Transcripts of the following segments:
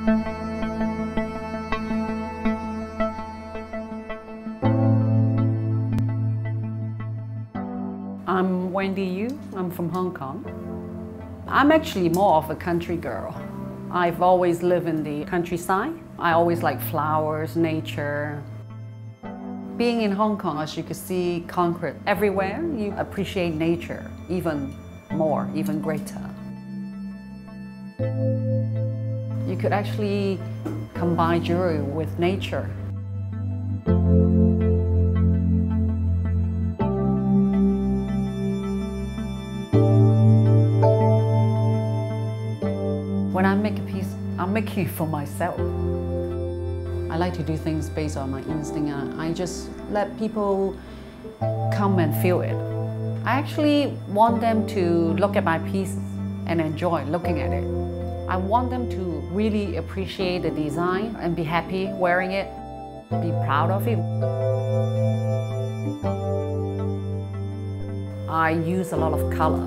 I'm Wendy Yue. I'm from Hong Kong. I'm actually more of a country girl. I've always lived in the countryside. I always like flowers, nature. Being in Hong Kong, as you can see concrete everywhere, you appreciate nature even more, even greater. You could actually combine jewelry with nature. When I make a piece, I'm making it for myself. I like to do things based on my instinct. I just let people come and feel it. I actually want them to look at my pieces and enjoy looking at it. I want them to really appreciate the design and be happy wearing it, be proud of it. I use a lot of color,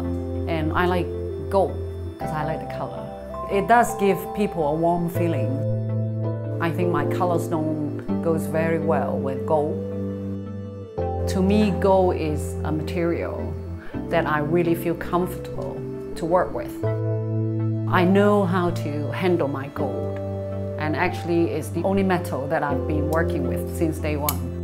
and I like gold because I like the color. It does give people a warm feeling. I think my color stone goes very well with gold. To me, gold is a material that I really feel comfortable to work with. I know how to handle my gold, and actually it's the only metal that I've been working with since day one.